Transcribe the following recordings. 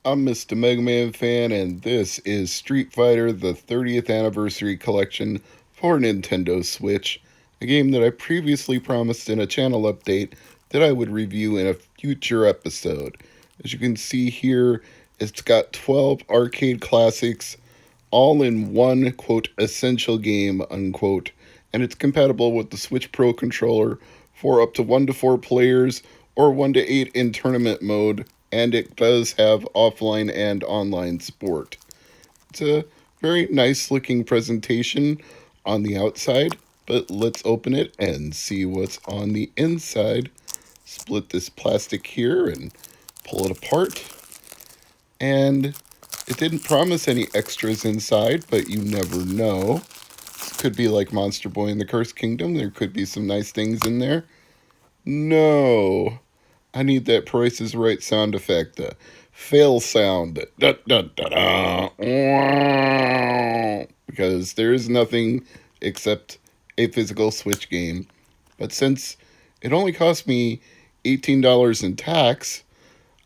I'm Mr. MegaManFan, and this is Street Fighter, the 30th Anniversary Collection for Nintendo Switch, a game that I previously promised in a channel update that I would review in a future episode. As you can see here, it's got 12 arcade classics, all in one, quote, essential game, unquote, and it's compatible with the Switch Pro controller for up to 1 to 4 players or 1 to 8 in tournament mode, and it does have offline and online support. It's a very nice looking presentation on the outside, but let's open it and see what's on the inside. Split this plastic here and pull it apart. And it didn't promise any extras inside, but you never know. This could be like Monster Boy in the Cursed Kingdom. There could be some nice things in there. No. I need that Price is Right sound effect. The fail sound. Da, da, da, da. Because there is nothing except a physical Switch game. But since it only cost me $18 in tax,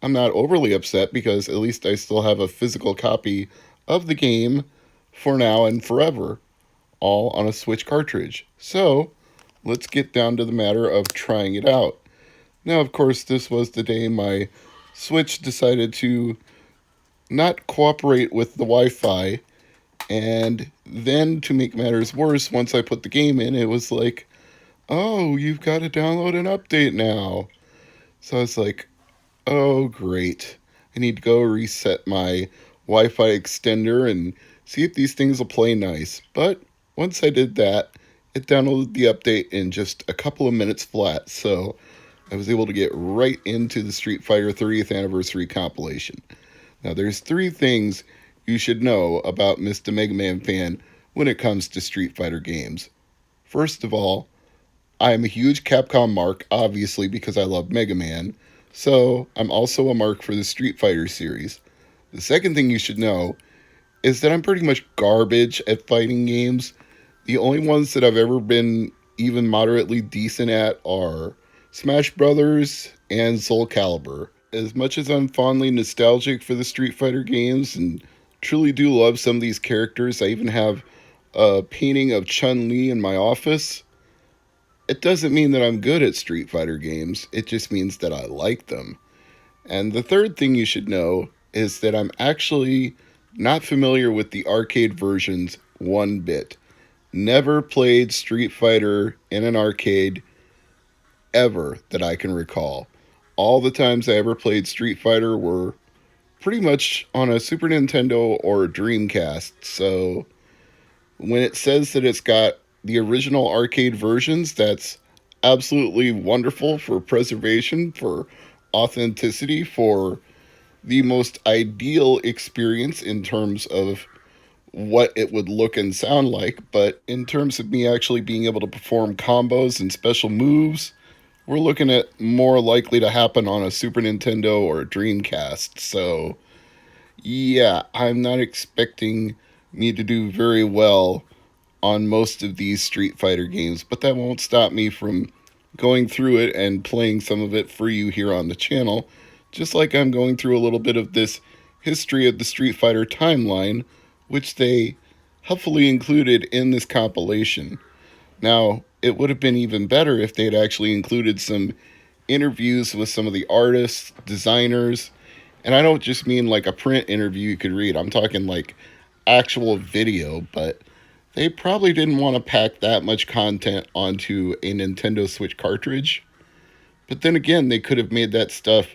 I'm not overly upset because at least I still have a physical copy of the game for now and forever, all on a Switch cartridge. So, let's get down to the matter of trying it out. Now, of course, this was the day my Switch decided to not cooperate with the Wi Fi, and then to make matters worse, once I put the game in, it was like, oh, you've got to download an update now. So I was like, oh, great. I need to go reset my Wi Fi extender and see if these things will play nice. But once I did that, it downloaded the update in just a couple of minutes flat. So I was able to get right into the Street Fighter 30th Anniversary compilation. Now, there's 3 things you should know about Mr. MegaManFan when it comes to Street Fighter games. First of all, I am a huge Capcom mark, obviously, because I love Mega Man. So, I'm also a mark for the Street Fighter series. The second thing you should know is that I'm pretty much garbage at fighting games. The only ones that I've ever been even moderately decent at are Smash Brothers and Soul Calibur. As much as I'm fondly nostalgic for the Street Fighter games and truly do love some of these characters, I even have a painting of Chun-Li in my office. It doesn't mean that I'm good at Street Fighter games, it just means that I like them. And the third thing you should know is that I'm actually not familiar with the arcade versions one bit. Never played Street Fighter in an arcade ever that I can recall. All the times I ever played Street Fighter were pretty much on a Super Nintendo or a Dreamcast. So when it says that it's got the original arcade versions, that's absolutely wonderful for preservation, for authenticity, for the most ideal experience in terms of what it would look and sound like. But in terms of me actually being able to perform combos and special moves, we're looking at more likely to happen on a Super Nintendo or a Dreamcast. So, yeah, I'm not expecting me to do very well on most of these Street Fighter games, but that won't stop me from going through it and playing some of it for you here on the channel, just like I'm going through a little bit of this history of the Street Fighter timeline, which they helpfully included in this compilation. Now, it would have been even better if they had actually included some interviews with some of the artists, designers, and I don't just mean like a print interview you could read. I'm talking like actual video, but they probably didn't want to pack that much content onto a Nintendo Switch cartridge. But then again, they could have made that stuff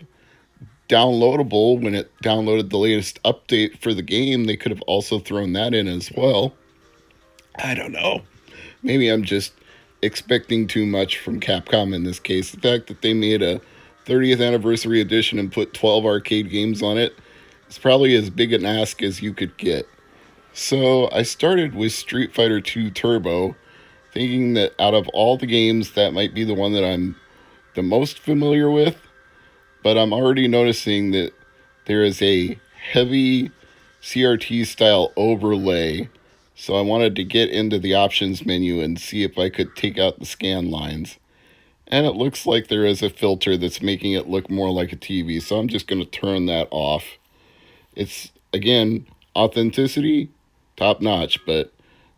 downloadable when it downloaded the latest update for the game. They could have also thrown that in as well. I don't know. Maybe I'm just expecting too much from Capcom in this case. The fact that they made a 30th anniversary edition and put 12 arcade games on it is probably as big an ask as you could get. So I started with Street Fighter 2 Turbo, thinking that out of all the games, that might be the one that I'm the most familiar with. But I'm already noticing that there is a heavy CRT style overlay. So I wanted to get into the options menu and see if I could take out the scan lines. And it looks like there is a filter that's making it look more like a TV, so I'm just going to turn that off. It's, again, authenticity, top notch, but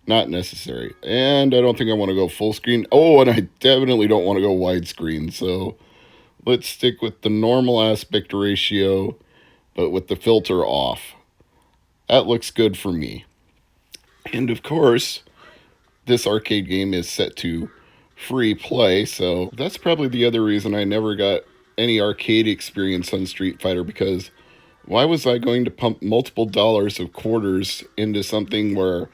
not necessary. And I don't think I want to go full screen. Oh, and I definitely don't want to go widescreen. So let's stick with the normal aspect ratio, but with the filter off. That looks good for me. And of course, this arcade game is set to free play, so that's probably the other reason I never got any arcade experience on Street Fighter, because why was I going to pump multiple dollars of quarters into something where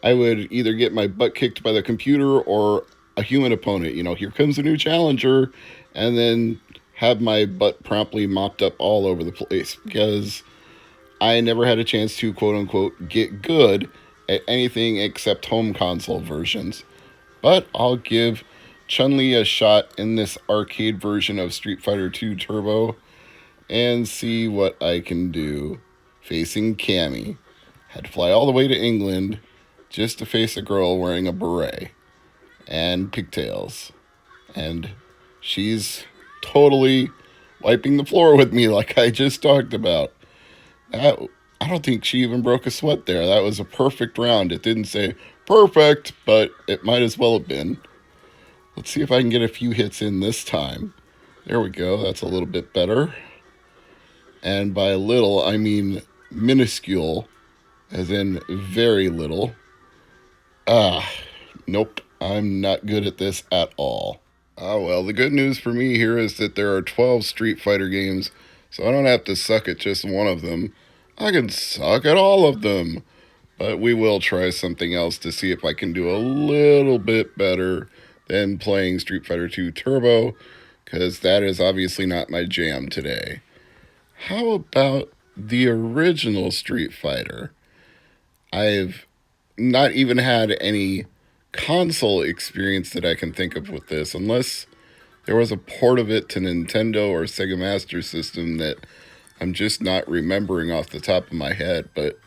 I would either get my butt kicked by the computer or a human opponent? You know, here comes a new challenger, and then have my butt promptly mopped up all over the place because I never had a chance to quote unquote get good at anything except home console versions. But I'll give Chun-Li a shot in this arcade version of Street Fighter 2 Turbo and see what I can do facing Cammy. Had to fly all the way to England just to face a girl wearing a beret and pigtails. And she's totally wiping the floor with me like I just talked about. That, I don't think she even broke a sweat there. That was a perfect round. It didn't say perfect, but it might as well have been. Let's see if I can get a few hits in this time. There we go. That's a little bit better. And by little, I mean minuscule, as in very little. Nope. I'm not good at this at all. Well, the good news for me here is that there are 12 Street Fighter games, so I don't have to suck at just one of them. I can suck at all of them. But we will try something else to see if I can do a little bit better than playing Street Fighter 2 Turbo, because that is obviously not my jam today. How about the original Street Fighter? I've not even had any console experience that I can think of with this, unless there was a port of it to Nintendo or Sega Master System that I'm just not remembering off the top of my head. But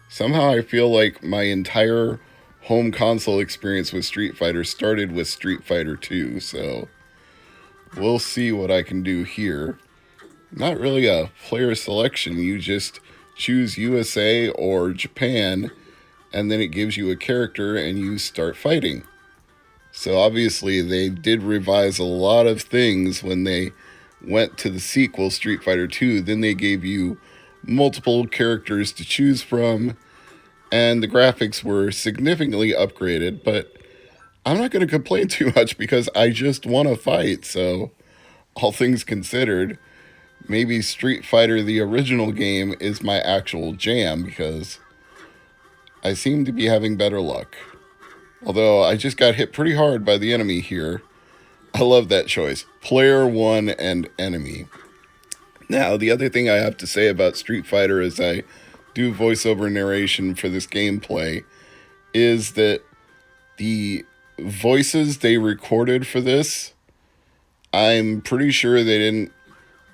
somehow I feel like my entire home console experience with Street Fighter started with Street Fighter 2, so we'll see what I can do here. Not really a player selection, you just choose USA or Japan, and then it gives you a character and you start fighting. So obviously they did revise a lot of things when they went to the sequel, Street Fighter 2. Then they gave you multiple characters to choose from, and the graphics were significantly upgraded, but I'm not going to complain too much because I just want to fight. So all things considered, maybe Street Fighter, the original game, is my actual jam because I seem to be having better luck. Although I just got hit pretty hard by the enemy here. I love that choice. Player one and enemy. Now, the other thing I have to say about Street Fighter is I do voiceover narration for this gameplay is that the voices they recorded for this, I'm pretty sure they didn't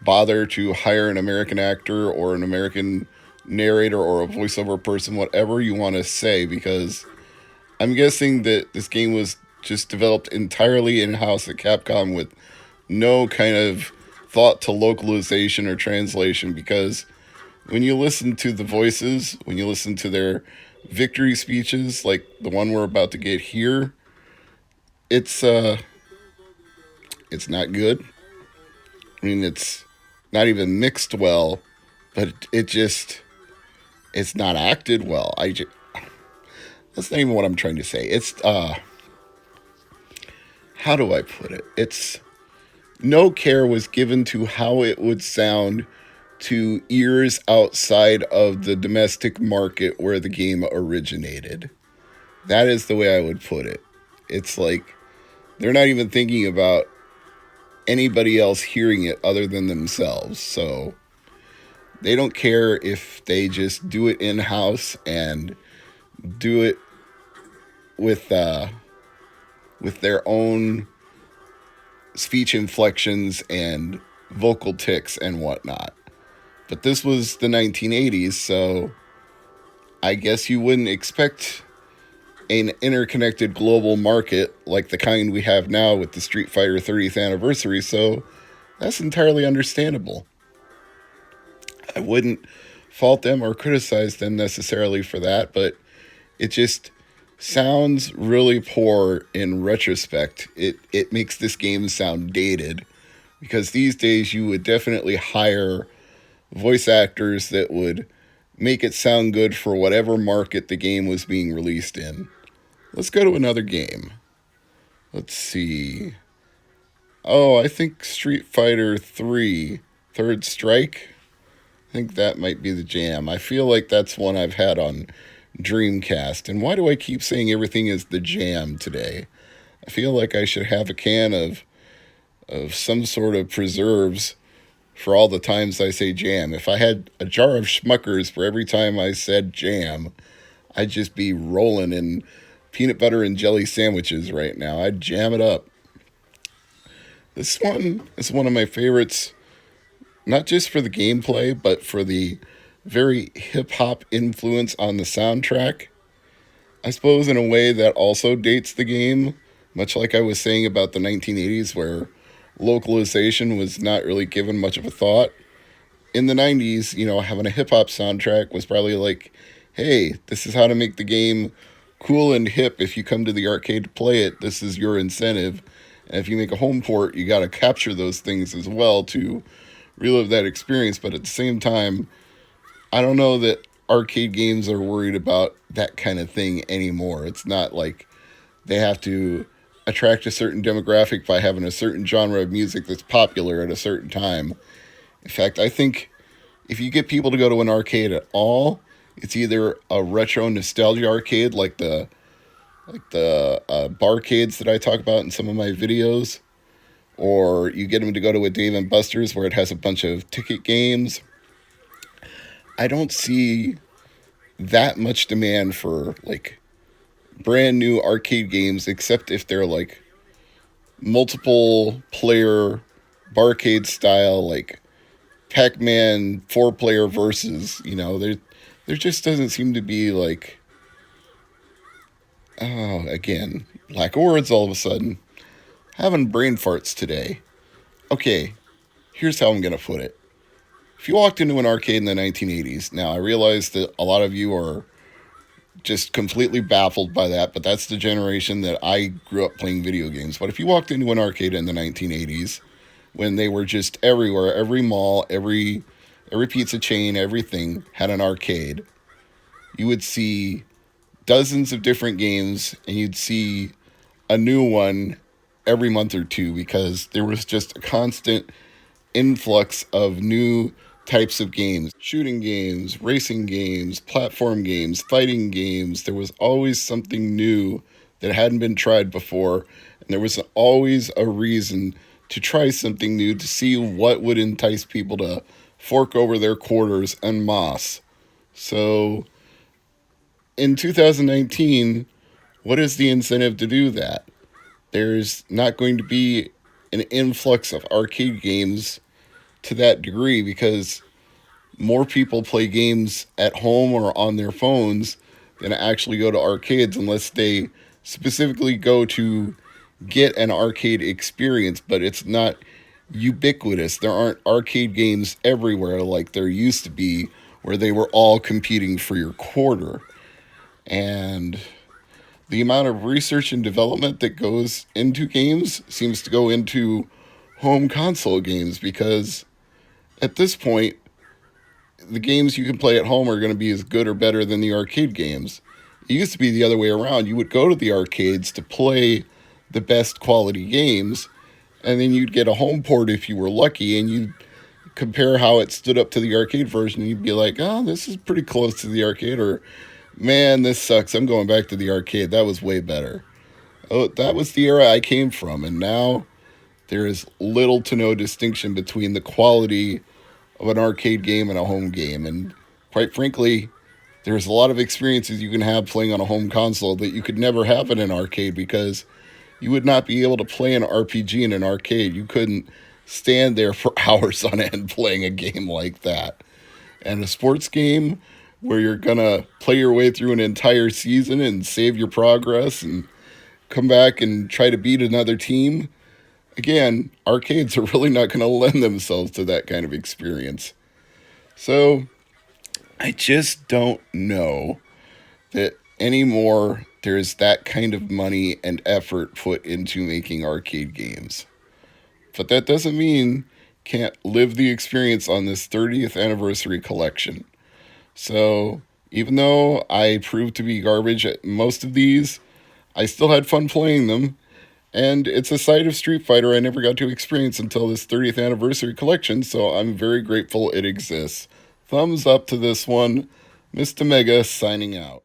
bother to hire an American actor or an American narrator or a voiceover person, whatever you want to say, because I'm guessing that this game was just developed entirely in-house at Capcom with no kind of thought to localization or translation, because when you listen to the voices, when you listen to their victory speeches, like the one we're about to get here, it's not good. I mean, it's not even mixed well, but it's not acted well. That's not even what I'm trying to say. It's how do I put it? It's no care was given to how it would sound to ears outside of the domestic market where the game originated. That is the way I would put it. It's like they're not even thinking about anybody else hearing it other than themselves. So they don't care if they just do it in-house and do it with their own speech inflections and vocal tics and whatnot. But this was the 1980s, so I guess you wouldn't expect an interconnected global market like the kind we have now with the Street Fighter 30th anniversary, so that's entirely understandable. I wouldn't fault them or criticize them necessarily for that, but it just sounds really poor in retrospect. It makes this game sound dated because these days you would definitely hire voice actors that would make it sound good for whatever market the game was being released in. Let's go to another game. Let's see. Oh, I think Street Fighter 3 Third Strike. I think that might be the jam. I feel like that's one I've had on Dreamcast. And why do I keep saying everything is the jam today? I feel like I should have a can of some sort of preserves for all the times I say jam. If I had a jar of Schmuckers for every time I said jam, I'd just be rolling in peanut butter and jelly sandwiches right now. I'd jam it up. This one is one of my favorites, not just for the gameplay, but for the very hip hop influence on the soundtrack. I suppose in a way that also dates the game, much like I was saying about the 1980s, where localization was not really given much of a thought. In the 90s, having a hip hop soundtrack was probably like, hey, this is how to make the game cool and hip. If you come to the arcade to play it, this is your incentive. And if you make a home port, you got to capture those things as well to relive that experience. But at the same time, I don't know that arcade games are worried about that kind of thing anymore. It's not like they have to attract a certain demographic by having a certain genre of music that's popular at a certain time. In fact, I think if you get people to go to an arcade at all, it's either a retro nostalgia arcade like the barcades that I talk about in some of my videos, or you get them to go to a Dave and Buster's where it has a bunch of ticket games. I don't see that much demand for like brand new arcade games, except if they're like multiple player barcade style, like Pac-Man 4-player versus. There just doesn't seem to be like, oh, again, lack of words all of a sudden. Having brain farts today. Okay, here's how I'm gonna put it. If you walked into an arcade in the 1980s, now I realize that a lot of you are just completely baffled by that, but that's the generation that I grew up playing video games. But if you walked into an arcade in the 1980s, when they were just everywhere, every mall, every pizza chain, everything had an arcade, you would see dozens of different games, and you'd see a new one every month or two because there was just a constant influx of new types of games. Shooting games, racing games, platform games, fighting games. There was always something new that hadn't been tried before, and there was always a reason to try something new to see what would entice people to fork over their quarters en masse. So in 2019, what is the incentive to do that? There's not going to be an influx of arcade games to that degree because more people play games at home or on their phones than actually go to arcades unless they specifically go to get an arcade experience, but it's not ubiquitous. There aren't arcade games everywhere like there used to be where they were all competing for your quarter. And the amount of research and development that goes into games seems to go into home console games because at this point, the games you can play at home are going to be as good or better than the arcade games. It used to be the other way around. You would go to the arcades to play the best quality games, and then you'd get a home port if you were lucky, and you'd compare how it stood up to the arcade version, and you'd be like, oh, this is pretty close to the arcade, or man, this sucks. I'm going back to the arcade. That was way better. Oh, that was the era I came from, and now there is little to no distinction between the quality of an arcade game and a home game. And quite frankly, there's a lot of experiences you can have playing on a home console that you could never have in an arcade because you would not be able to play an RPG in an arcade. You couldn't stand there for hours on end playing a game like that. And a sports game where you're going to play your way through an entire season and save your progress and come back and try to beat another team, again, arcades are really not going to lend themselves to that kind of experience. So I just don't know that anymore there's that kind of money and effort put into making arcade games. But that doesn't mean can't live the experience on this 30th anniversary collection. So, even though I proved to be garbage at most of these, I still had fun playing them, and it's a side of Street Fighter I never got to experience until this 30th anniversary collection, so I'm very grateful it exists. Thumbs up to this one. Mr. Mega signing out.